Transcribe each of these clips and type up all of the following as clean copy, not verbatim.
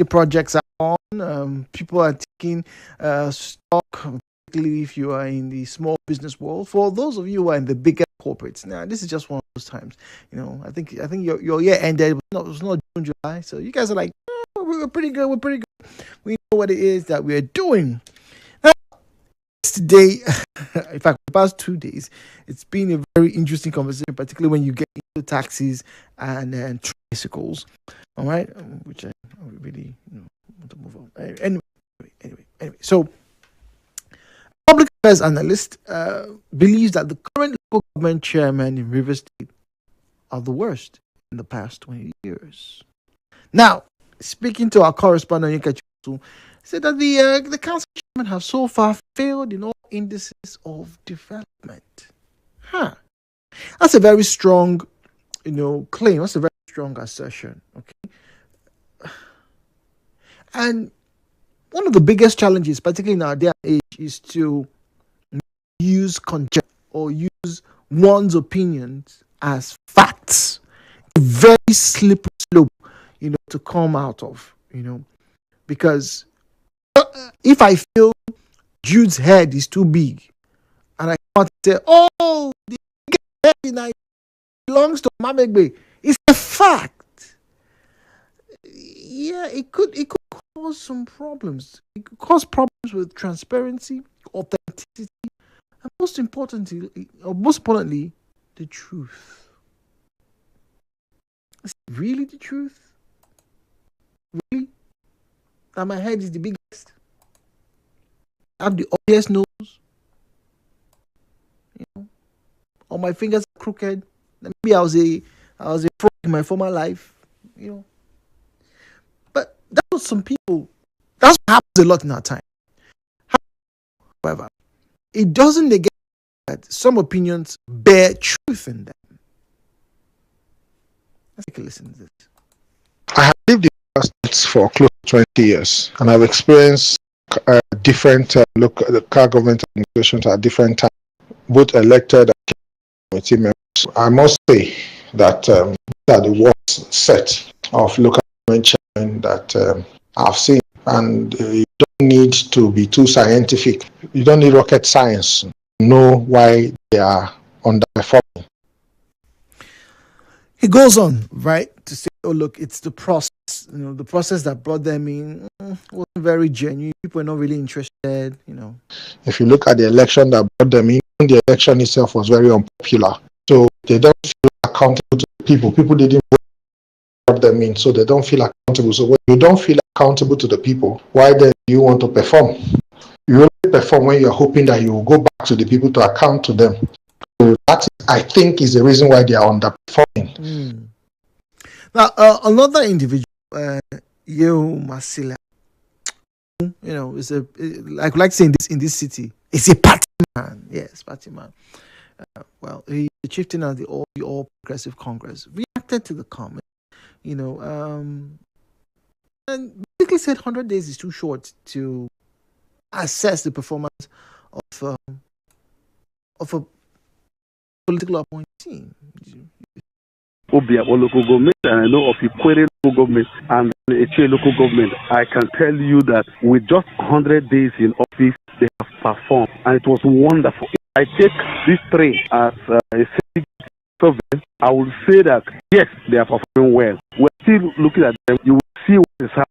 projects are on. People are taking stock, particularly if you are in the small business world. For those of you who are in the bigger corporates, now this is just one of those times. I think your year ended. It was not June, July, so you guys are like, we're pretty good. We're pretty good. We know what it is that we are doing. Now, today, in fact, the past 2 days, it's been a very interesting conversation, particularly when you get into taxis and tricycles. All right, which I really want to move on. Anyway. So, public affairs analyst believes that the current local government chairman in Rivers State are the worst in the past 20 years. Now, speaking to our correspondent, Yinka Chutu, said that the council chairman have so far failed in all indices of development. Huh. That's a very strong, claim. That's a very strong assertion. Okay. And one of the biggest challenges, particularly in our day and age, is to use conjecture or use one's opinions as facts. A very slippery slope, to come out of, because if I feel Jude's head is too big, and I can't say, oh, the biggest head in Nigeria belongs to Omamegbe, it's a fact. Yeah, it could cause some problems. It could cause problems with transparency, authenticity, and most importantly, the truth. Is it really the truth? Really? That my head is the biggest? I have the ugliest nose? Or my fingers are crooked? Maybe I was a frog in my former life, But that's what some people, that's what happens a lot in our time. However, it doesn't negate that some opinions bear truth in them. Let's take a listen to this. I have lived in the States for close to 20 years, and I've experienced different local government administrations at different times, both elected and committee members. I must say that these are the worst set of local government chairmen that I've seen, and you don't need to be too scientific. You don't need rocket science to know why they are underperforming. He goes on, right, to say, oh, look, it's the process. The process that brought them in wasn't very genuine. People are not really interested, If you look at the election that brought them in, the election itself was very unpopular. So they don't feel accountable to the people. People didn't brought them in, so they don't feel accountable. So when you don't feel accountable to the people, why then do you want to perform? You only perform when you're hoping that you will go back to the people to account to them. So that, I think, is the reason why they are underperforming. Now, another individual, Yeo Masila, is like saying this in this city, is a party man. Yes, party man. He's the chieftain of the All Progressive Congress reacted to the comment, and basically said 100 days is too short to assess the performance of a political appointee. Obia or local government, and I know of Ikwere local government and Eche local government. I can tell you that with just 100 days in office, they have performed, and it was wonderful. If I take these three as a survey, I will say that yes, they are performing well. We're still looking at them. You will see what is happening.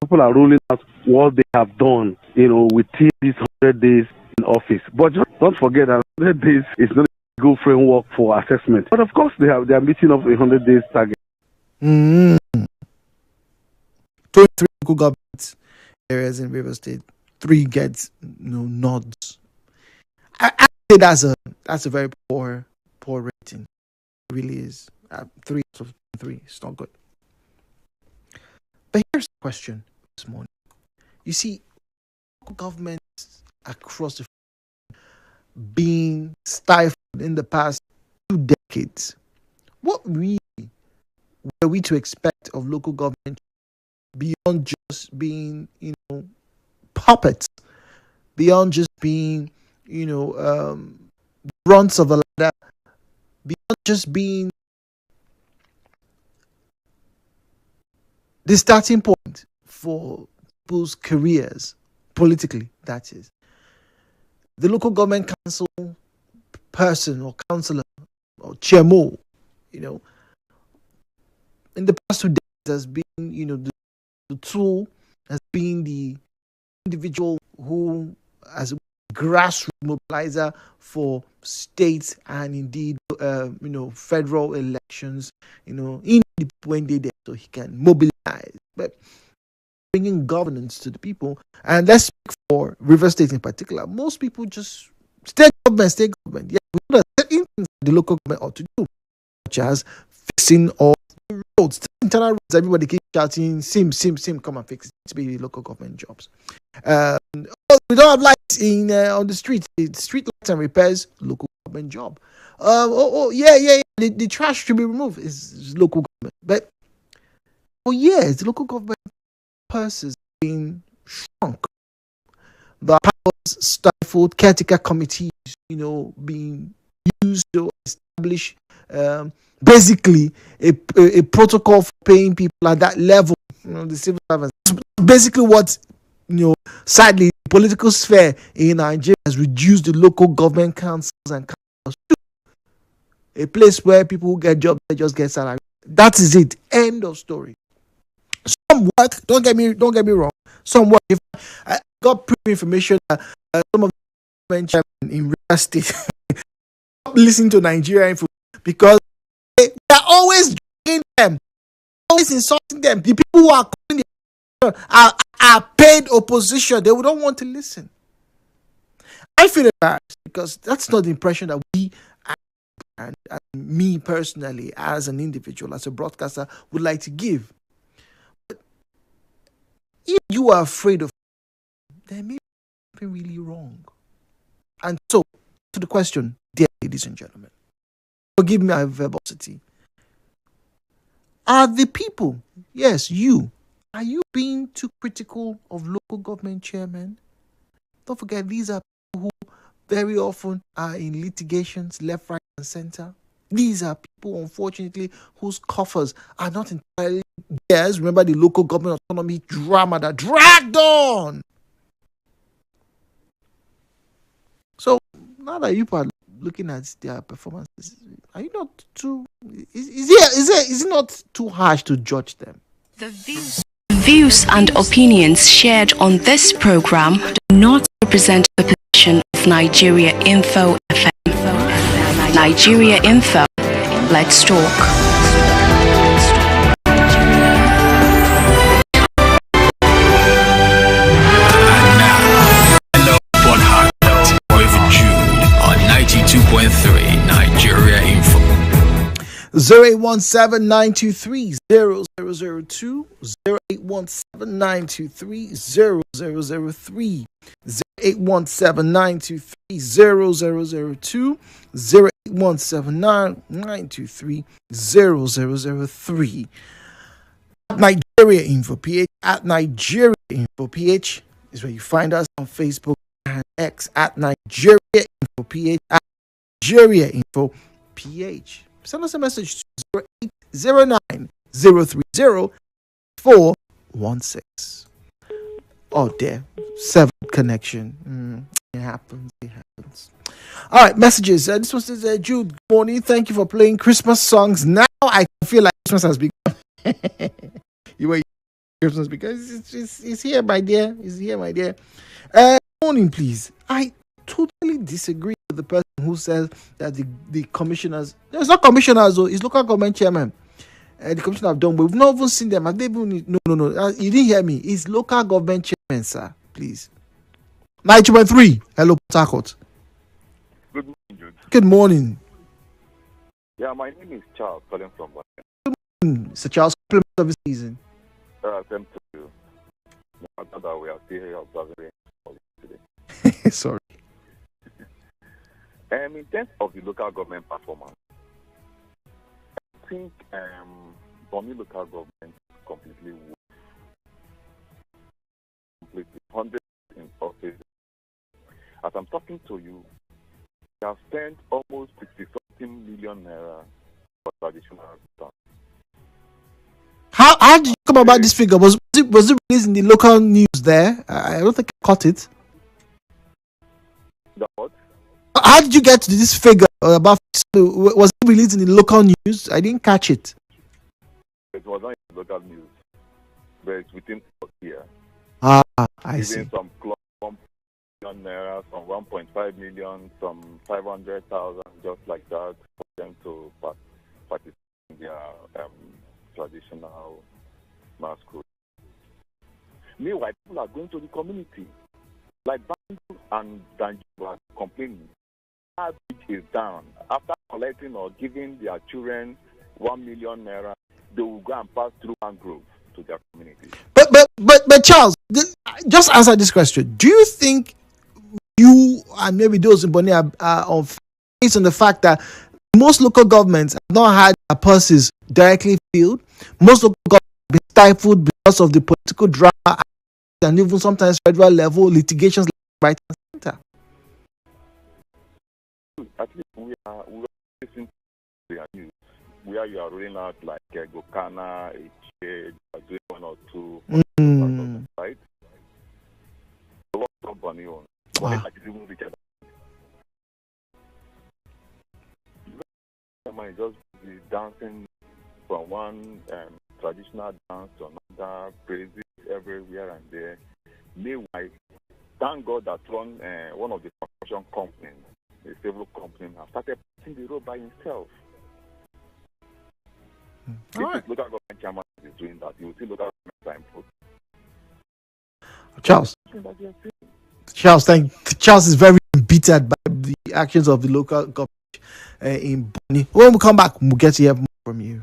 People are rolling out what they have done, within these 100 days in office. But just don't forget that 100 days is not a good framework for assessment. But of course, they are meeting up a 100 days target. 23 local government areas in Rivers State, 3 gets nods. I say that's a very poor rating. It really is. 3 out of 3. It's not good. But here's the question this morning. You see, local governments across the being stifled in the past 2 decades. What really were we to expect of local government beyond just being, puppets, beyond just being, runts of a ladder, beyond just being the starting point for people's careers politically. That is, the local government council person or councillor or chairmo, in the past 2 days has been, the tool has been the individual who as a grassroots mobilizer for state and indeed federal elections, when they there, so he can mobilize, but bringing governance to the people. And let's speak for River State in particular. Most people just state government. Yeah, we know that certain things the local government ought to do, such as fixing all the roads, internal roads. Everybody keeps shouting, sim, come and fix it. To be local government jobs. We don't have lights in on the street. The street lights and repairs, local government job. Yeah. The trash should be removed. It's local government. But for years, the local government purses being shrunk. The powers stifled, caretaker committees, being used to establish basically a protocol for paying people at that level, the civil servants. Basically what, sadly, the political sphere in Nigeria has reduced the local government councils and councils to a place where people who get jobs, they just get salary. That is it. End of story. Some work, don't get me wrong. Some work. If I got information that some of the government chairmen in real estate listen to Nigeria Info because they are always dragging them, always insulting them. The people who are calling are paid opposition. They don't want to listen. I feel embarrassed because that's not the impression that we and me personally as an individual, as a broadcaster, would like to give. But if you are afraid of, there may be something really wrong. And so, to the question, dear ladies and gentlemen, forgive me my verbosity. Are the people, yes, are you being too critical of local government chairmen? Don't forget, these are people who very often are in litigations left, right, and center. These are people, unfortunately, whose coffers are not entirely theirs. Remember the local government autonomy drama that dragged on. So now that you are looking at their performances, are you not too? Is it not too harsh to judge them? The views and opinions shared on this program do not represent the position of Nigeria Info FM. Nigeria Info. Let's talk. Jude on 92.3 Nigeria Info. 0817-923-0002, 0817-923-0003, 0817-923-0002, 0817-923-0003. At Nigeria Info PH, at Nigeria Info PH is where you find us on Facebook and X, at Nigeria Info PH, at Nigeria Info PH. Send us a message to 0809-030-416. Oh, there. 7 connection. It happens. All right, messages. This one says, Jude, good morning. Thank you for playing Christmas songs. Now I feel like Christmas has begun. You were Christmas because it's here, my dear. It's here, my dear. Morning, please. I totally disagree with the person who says that the commissioners, no, it's not commissioners though, it's local government chairman. The commissioner have done, but we've not even seen them. Have they been? No. You didn't hear me. It's local government chairman, sir. Please. 92.3. Hello, Port Harcourt. Good morning, Jude. Good morning. Yeah, my name is Charles, calling from Washington. Good morning, Sir Charles. Compliment of the season. Same to you. No matter that we are still here observing today. Sorry. In terms of the local government performance, I think Bonny local government completely works. Completely 100 in office. As I'm talking to you, we have spent almost 60-something million naira for traditional return. How How did you come about this figure? Was it released in the local news there? I don't think I caught it. The what? How did you get to this figure about? Was it released in the local news? I didn't catch it. It was not in local news, but it's within us here. Ah, I see. Even some club 1 million naira, some 1.5 million, some 500,000, just like that, for them to participate in their traditional masquerade. Meanwhile, people are going to the community, like Bandu and Danjuma are complaining. Average is down. After collecting or giving their children 1 million naira, they will go and pass through mangrove to their community. But Charles, just answer this question. Do you think you and maybe those in Bonny are based on the fact that most local governments have not had their purses directly filled? Most local governments have been stifled because of the political drama and even sometimes federal level litigations right and center. At least we are listening to their news where you are rolling out like Gokana, you are doing 1 or 2, right? So what's up on you? Like even richer than just be dancing from one traditional dance to another, praises everywhere and there. Meanwhile, thank God that one of the construction companies, a civil company, have started putting the road by himself. If local government chairman is doing that, you will see local government input. Charles is very embittered by the actions of the local government in Bonny. When we come back, we'll get to hear more from you.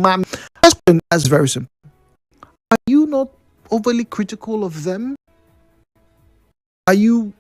My question is very simple. Are you not overly critical of them? Are you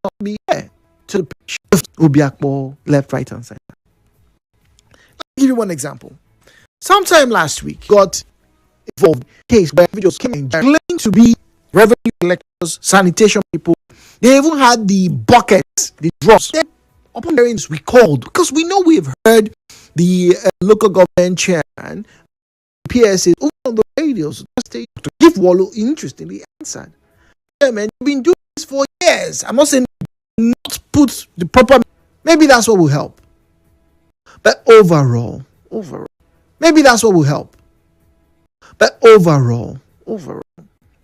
not be to the shift Obiakpo left, right, and center? Let me give you one example. Sometime last week, got involved in a case where individuals came and claimed to be revenue collectors, sanitation people. They even had the buckets, the drums. Upon hearing this, we called because we know we've heard the local government chairman, PSA, over on the radios to give Wallo interestingly answered. Yeah, man, you've been doing this for years. I'm not saying not put the proper. Maybe that's what will help. But overall, maybe that's what will help. But overall,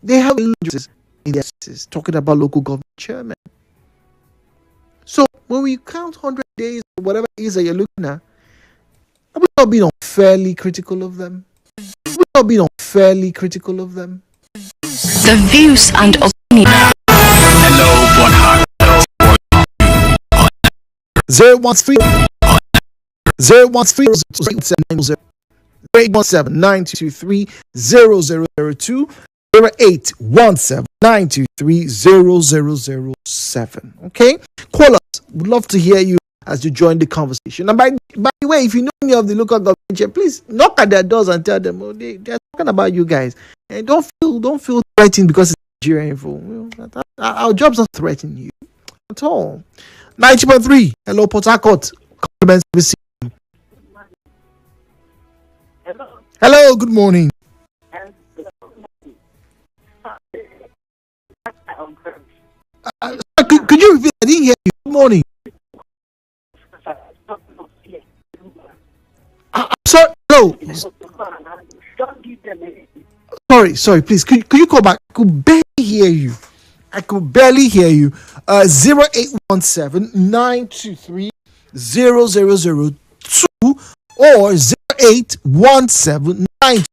they have injustice in their cases, talking about local government chairmen. So when we count 100 days or whatever it is that you're looking at, are we not being unfairly critical of them? The views and opinions. Hello, what 013 013 817 0002 0817-923-0007. Okay? Call us. We'd love to hear you as you join the conversation. And by the way, if you know any of the local government chair, please knock at their doors and tell them, oh, they're talking about you guys. And don't feel threatened because it's Nigeria info. Our job's not threatening you at all. 90.3. Hello, Port Harcourt. Compliments received. Hello, good morning. Could you repeat? I didn't hear you. Good morning. I'm sorry. Hello. Sorry. Please. Could you call back? I could barely hear you. 0817-923-0002 or 0817-923-0007.